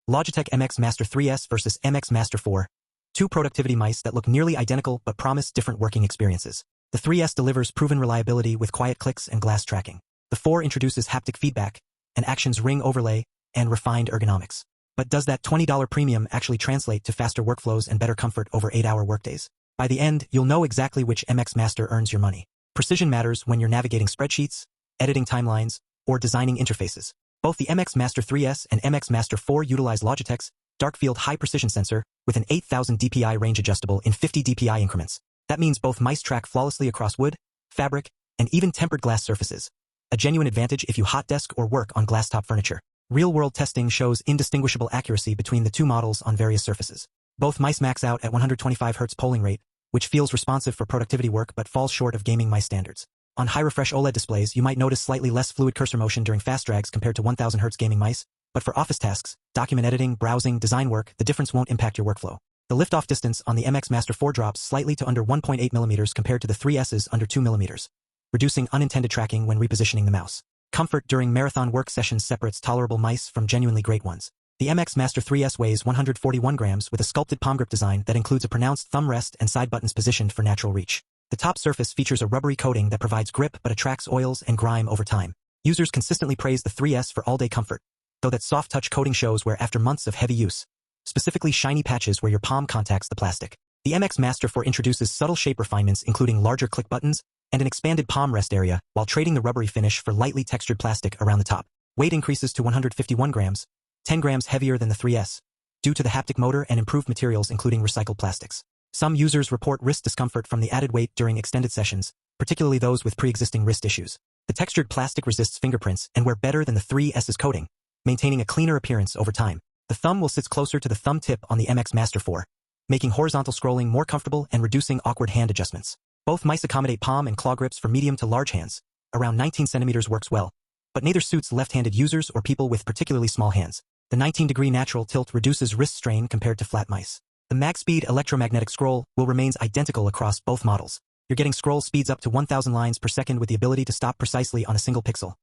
Logitech MX Master 3S versus MX Master 4. Two productivity mice that look nearly identical but promise different working experiences. The 3S delivers proven reliability with quiet clicks and glass tracking. The 4 introduces haptic feedback, an actions ring overlay, and refined ergonomics. But does that $20 premium actually translate to faster workflows and better comfort over 8-hour workdays? By the end, you'll know exactly which MX Master earns your money. Precision matters when you're navigating spreadsheets, editing timelines, or designing interfaces. Both the MX Master 3S and MX Master 4 utilize Logitech's dark-field high-precision sensor with an 8000 dpi range adjustable in 50 dpi increments. That means both mice track flawlessly across wood, fabric, and even tempered glass surfaces. A genuine advantage if you hot desk or work on glass-top furniture. Real-world testing shows indistinguishable accuracy between the two models on various surfaces. Both mice max out at 125 Hz polling rate, which feels responsive for productivity work but falls short of gaming mice standards. On high-refresh OLED displays, you might notice slightly less fluid cursor motion during fast drags compared to 1000 Hz gaming mice, but for office tasks, document editing, browsing, design work, the difference won't impact your workflow. The liftoff distance on the MX Master 4 drops slightly to under 1.8 mm compared to the 3S's under 2 mm, reducing unintended tracking when repositioning the mouse. Comfort during marathon work sessions separates tolerable mice from genuinely great ones. The MX Master 3S weighs 141 grams with a sculpted palm grip design that includes a pronounced thumb rest and side buttons positioned for natural reach. The top surface features a rubbery coating that provides grip but attracts oils and grime over time. Users consistently praise the 3S for all-day comfort, though that soft touch coating shows where after months of heavy use, specifically shiny patches where your palm contacts the plastic. The MX Master 4 introduces subtle shape refinements including larger click buttons and an expanded palm rest area while trading the rubbery finish for lightly textured plastic around the top. Weight increases to 151 grams, 10 grams heavier than the 3S, due to the haptic motor and improved materials including recycled plastics. Some users report wrist discomfort from the added weight during extended sessions, particularly those with pre-existing wrist issues. The textured plastic resists fingerprints and wear better than the 3S's coating, maintaining a cleaner appearance over time. The thumb will sit closer to the thumb tip on the MX Master 4, making horizontal scrolling more comfortable and reducing awkward hand adjustments. Both mice accommodate palm and claw grips for medium to large hands. Around 19 centimeters works well, but neither suits left-handed users or people with particularly small hands. The 19-degree natural tilt reduces wrist strain compared to flat mice. The mag-speed electromagnetic scroll will remains identical across both models. You're getting scroll speeds up to 1000 lines per second with the ability to stop precisely on a single pixel.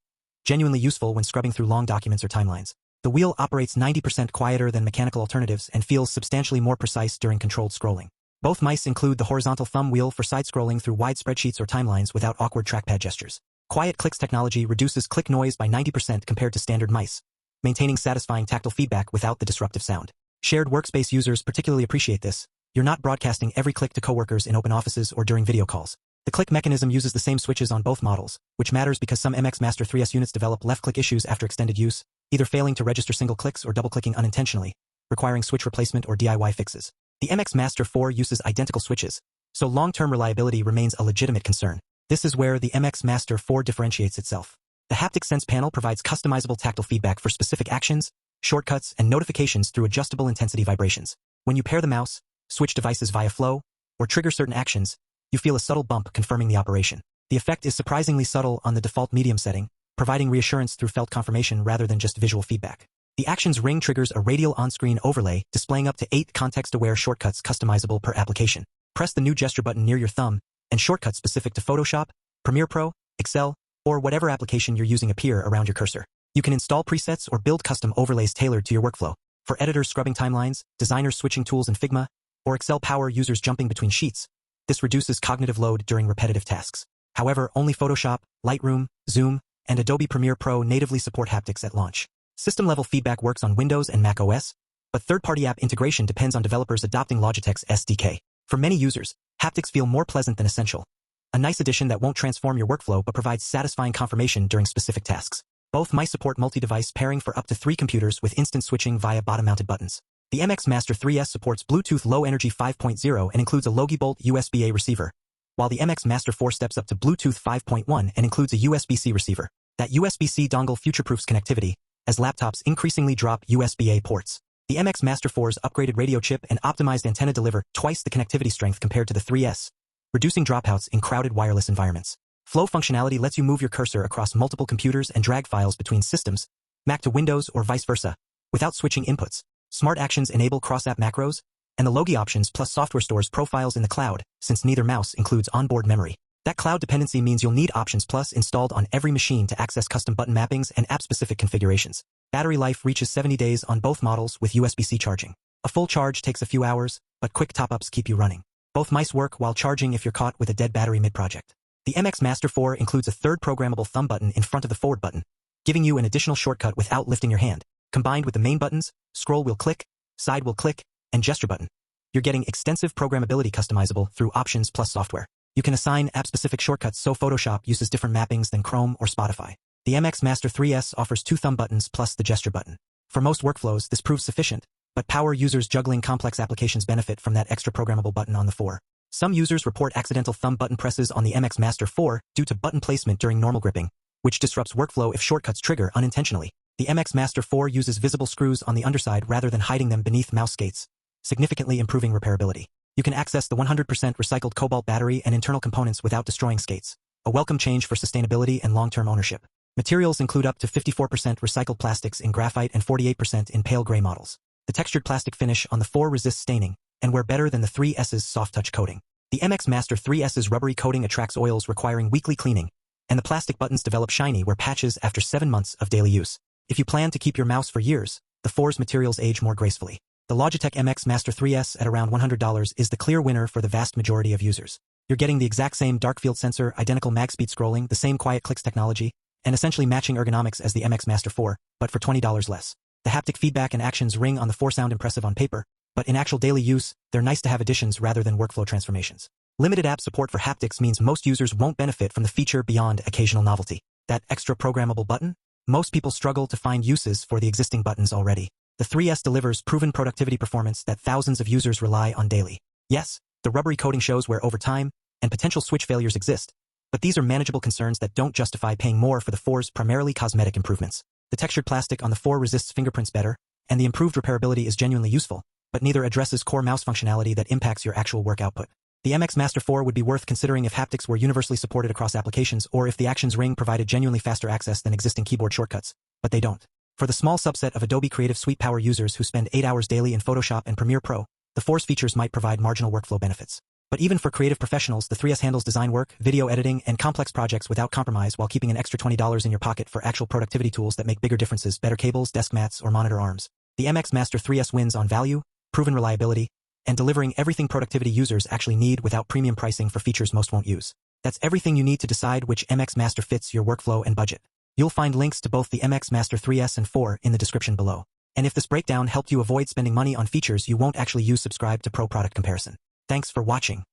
Genuinely useful when scrubbing through long documents or timelines. The wheel operates 90% quieter than mechanical alternatives and feels substantially more precise during controlled scrolling. Both mice include the horizontal thumb wheel for side-scrolling through wide spreadsheets or timelines without awkward trackpad gestures. Quiet Clicks technology reduces click noise by 90% compared to standard mice, maintaining satisfying tactile feedback without the disruptive sound. Shared workspace users particularly appreciate this. You're not broadcasting every click to coworkers in open offices or during video calls. The click mechanism uses the same switches on both models, which matters because some MX Master 3S units develop left-click issues after extended use, either failing to register single clicks or double-clicking unintentionally, requiring switch replacement or DIY fixes. The MX Master 4 uses identical switches, so long-term reliability remains a legitimate concern. This is where the MX Master 4 differentiates itself. The haptic sense panel provides customizable tactile feedback for specific actions, shortcuts, and notifications through adjustable intensity vibrations. When you pair the mouse, switch devices via flow, or trigger certain actions, you feel a subtle bump confirming the operation. The effect is surprisingly subtle on the default medium setting, providing reassurance through felt confirmation rather than just visual feedback. The actions ring triggers a radial on-screen overlay displaying up to 8 context-aware shortcuts customizable per application. Press the new gesture button near your thumb, and shortcuts specific to Photoshop, Premiere Pro, Excel, or whatever application you're using appear around your cursor. You can install presets or build custom overlays tailored to your workflow. For editors scrubbing timelines, designers switching tools in Figma, or Excel power users jumping between sheets, this reduces cognitive load during repetitive tasks. However, only Photoshop, Lightroom, Zoom, and Adobe Premiere Pro natively support haptics at launch. System-level feedback works on Windows and Mac OS, but third-party app integration depends on developers adopting Logitech's SDK. For many users, haptics feel more pleasant than essential. A nice addition that won't transform your workflow but provides satisfying confirmation during specific tasks. Both mice support multi-device pairing for up to 3 computers with instant switching via bottom-mounted buttons. The MX Master 3S supports Bluetooth Low Energy 5.0 and includes a Logibolt USB-A receiver, while the MX Master 4 steps up to Bluetooth 5.1 and includes a USB-C receiver. That USB-C dongle future-proofs connectivity, as laptops increasingly drop USB-A ports. The MX Master 4's upgraded radio chip and optimized antenna deliver twice the connectivity strength compared to the 3S, reducing dropouts in crowded wireless environments. Flow functionality lets you move your cursor across multiple computers and drag files between systems, Mac to Windows or vice versa, without switching inputs. Smart Actions enable cross-app macros, and the Logi options plus software stores profiles in the cloud, since neither mouse includes onboard memory. That cloud dependency means you'll need Options Plus installed on every machine to access custom button mappings and app-specific configurations. Battery life reaches 70 days on both models with USB-C charging. A full charge takes a few hours, but quick top-ups keep you running. Both mice work while charging if you're caught with a dead battery mid-project. The MX Master 4 includes a third programmable thumb button in front of the forward button, giving you an additional shortcut without lifting your hand. Combined with the main buttons, scroll wheel click, side wheel click, and gesture button, you're getting extensive programmability customizable through options plus software. You can assign app-specific shortcuts so Photoshop uses different mappings than Chrome or Spotify. The MX Master 3S offers 2 thumb buttons plus the gesture button. For most workflows, this proves sufficient, but power users juggling complex applications benefit from that extra programmable button on the 4. Some users report accidental thumb button presses on the MX Master 4 due to button placement during normal gripping, which disrupts workflow if shortcuts trigger unintentionally. The MX Master 4 uses visible screws on the underside rather than hiding them beneath mouse skates, significantly improving repairability. You can access the 100% recycled cobalt battery and internal components without destroying skates, a welcome change for sustainability and long-term ownership. Materials include up to 54% recycled plastics in graphite and 48% in pale gray models. The textured plastic finish on the 4 resists staining and wear better than the 3S's soft touch coating. The MX Master 3S's rubbery coating attracts oils requiring weekly cleaning, and the plastic buttons develop shiny wear patches after 7 months of daily use. If you plan to keep your mouse for years, the 4's materials age more gracefully. The Logitech MX Master 3S at around $100 is the clear winner for the vast majority of users. You're getting the exact same dark field sensor, identical mag speed scrolling, the same quiet clicks technology, and essentially matching ergonomics as the MX Master 4, but for $20 less. The haptic feedback and actions ring on the 4 sound impressive on paper, but in actual daily use, they're nice-to-have additions rather than workflow transformations. Limited app support for haptics means most users won't benefit from the feature beyond occasional novelty. That extra programmable button? Most people struggle to find uses for the existing buttons already. The 3S delivers proven productivity performance that thousands of users rely on daily. Yes, the rubbery coating shows where over time and potential switch failures exist, but these are manageable concerns that don't justify paying more for the 4's primarily cosmetic improvements. The textured plastic on the 4 resists fingerprints better, and the improved repairability is genuinely useful, but neither addresses core mouse functionality that impacts your actual work output. The MX Master 4 would be worth considering if haptics were universally supported across applications or if the actions ring provided genuinely faster access than existing keyboard shortcuts, but they don't. For the small subset of Adobe Creative Suite power users who spend 8 hours daily in Photoshop and Premiere Pro, the 4's features might provide marginal workflow benefits. But even for creative professionals, the 3S handles design work, video editing, and complex projects without compromise while keeping an extra $20 in your pocket for actual productivity tools that make bigger differences, better cables, desk mats, or monitor arms. The MX Master 3S wins on value, proven reliability, and delivering everything productivity users actually need without premium pricing for features most won't use. That's everything you need to decide which MX Master fits your workflow and budget. You'll find links to both the MX Master 3S and 4 in the description below. And if this breakdown helped you avoid spending money on features you won't actually use, subscribe to Pro Product Comparison. Thanks for watching.